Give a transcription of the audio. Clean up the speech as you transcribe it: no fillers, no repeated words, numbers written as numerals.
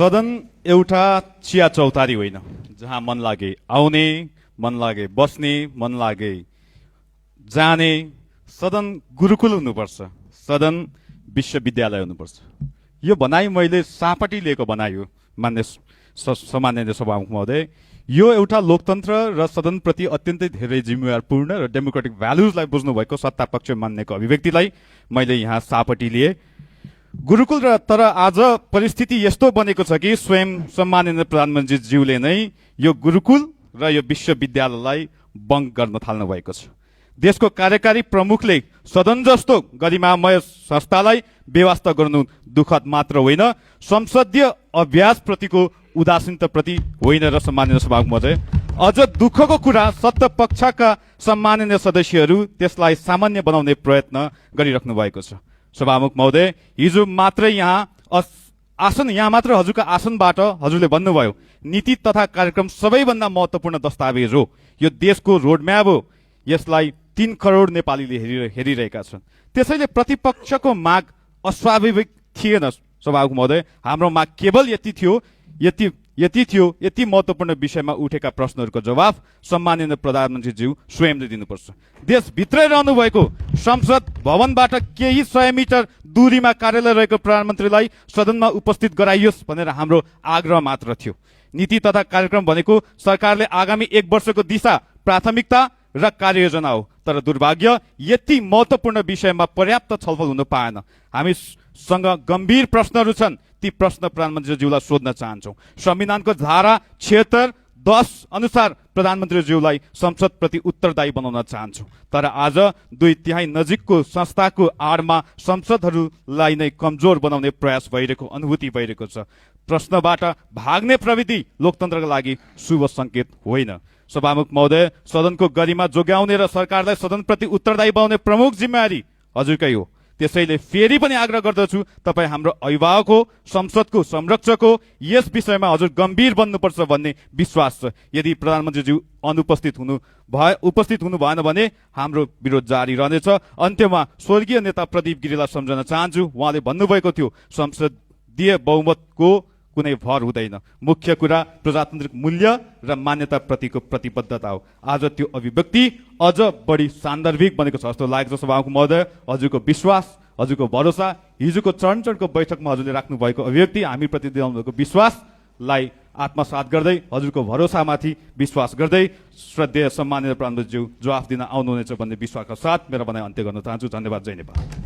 सदन एउटा चिया चौतारी होइन जहाँ मन लागे आउने, मन लागे बस्ने, मन लागे जाने। सदन गुरुकुल हुनुपर्छ, सदन विश्वविद्यालय हुनुपर्छ। यो भनाइ मैले सापटी लिएको भनाइ हो मान्य सामान्य सभामुख महोदय। यो एउटा लोकतन्त्र र सदनप्रति अत्यन्तै धेरै जिम्मेवारपूर्ण र डेमोक्रेटिक भ्यालुजलाई बुझ्नु भएको सत्ता पक्ष मान्नेको अभिव्यक्तिलाई मैले यहाँ सापटी लिए। गुरुकुल र तर आज परिस्थिति यस्तो बनेको छ कि स्वयं सम्माननीय प्रधानमन्त्रीज्यूले नै यो गुरुकुल र यो विश्वविद्यालयलाई बङ्क गर्न थाल्नु भएको छ। देशको कार्यकारी प्रमुखले सदन जस्तो गरिमामय संस्थालाई बेवास्ता गर्नु दुःखद मात्र होइन, संसदीय अभ्यास प्रतिको उदासीनता प्रति होइन र सम्माननीय सभामुख महोदय, अझ दुःखको कुरा सत्ता पक्षका सम्माननीय सदस्यहरू त्यसलाई सामान्य बनाउने प्रयत्न गरिराख्नु भएको छ। सभामुख महोदय, हिजो मात्रै यहाँ मात्र हजुरको आसनबाट हजुरले भन्नुभयो नीति तथा कार्यक्रम सबैभन्दा महत्त्वपूर्ण दस्तावेज हो, यो देशको रोडम्याप हो, यसलाई 3 करोड नेपालीले हेरिरहेका छन्। त्यसैले प्रतिपक्षको माग अस्वाभाविक थिएन सभामुख महोदय। हाम्रो माग केवल यति थियो, यति महत्त्वपूर्ण विषयमा उठेका प्रश्नहरूको जवाफ सम्माननीय प्रधानमन्त्रीज्यू स्वयंले दिनुपर्छ। देशभित्रै रहनु भएको संसद भवनबाट केही 100 मिटर दूरीमा कार्यालय रहेको प्रधानमन्त्रीलाई सदनमा उपस्थित गराइयोस् भनेर हाम्रो आग्रह मात्र थियो। नीति तथा कार्यक्रम भनेको सरकारले आगामी 1 वर्षको दिशा, प्राथमिकता र कार्ययोजना हो। तर दुर्भाग्य यति महत्त्वपूर्ण विषयमा पर्याप्त छलफल हुन पाएन। हामीसँग गम्भीर प्रश्नहरू छन्, ती प्रश्न प्रधानमन्त्रीज्यूलाई सोध्न चाहन्छौँ। संविधानको धारा 76(10) अनुसार प्रधानमन्त्रीज्यूलाई संसदप्रति उत्तरदायी बनाउन चाहन्छौँ। तर आज 2/3 नजिकको संस्थाको आडमा संसदहरूलाई नै कमजोर बनाउने प्रयास भइरहेको अनुभूति भइरहेको छ। प्रश्नबाट भाग्ने प्रविधि लोकतन्त्रका लागि शुभ सङ्केत होइन। सभामुख महोदय, सदनको गरिमा जोगाउने र सरकारलाई सदनप्रति उत्तरदायी बनाउने प्रमुख जिम्मेवारी हजुरकै हो। त्यसैले फेरि पनि आग्रह गर्दछु, तपाईँ हाम्रो अभिभावक हो, संसदको संरक्षक हो, यस विषयमा हजुर गम्भीर बन्नुपर्छ भन्ने विश्वास छ। यदि प्रधानमन्त्रीज्यू उपस्थित हुनु भएन भने हाम्रो विरोध जारी रहनेछ। अन्त्यमा स्वर्गीय नेता प्रदीप गिरीलाई सम्झन चाहन्छु। उहाँले भन्नुभएको थियो संसदीय बहुमतको कुनै भर हुँदैन, मुख्य कुरा प्रजातान्त्रिक मूल्य र मान्यता प्रतिको प्रतिबद्धता हो। आज त्यो अभिव्यक्ति अझ बढी सान्दर्भिक बनेको छ जस्तो लागेको छ सभामुख महोदय। हजुरको विश्वास, हजुरको भरोसा, हिजोको चरणको बैठकमा हजुरले राख्नु भएको अभिव्यक्ति, हामीप्रति दिनु भएको विश्वासलाई आत्मसात गर्दै, हजुरको भरोसामाथि विश्वास गर्दै श्रद्धेय सम्माननीय प्रधानमन्त्रीज्यू जवाफ दिन आउनुहुनेछ भन्ने विश्वासका साथ मेरो भनाइ अन्त्य गर्न चाहन्छु। धन्यवाद। जय नेपाल।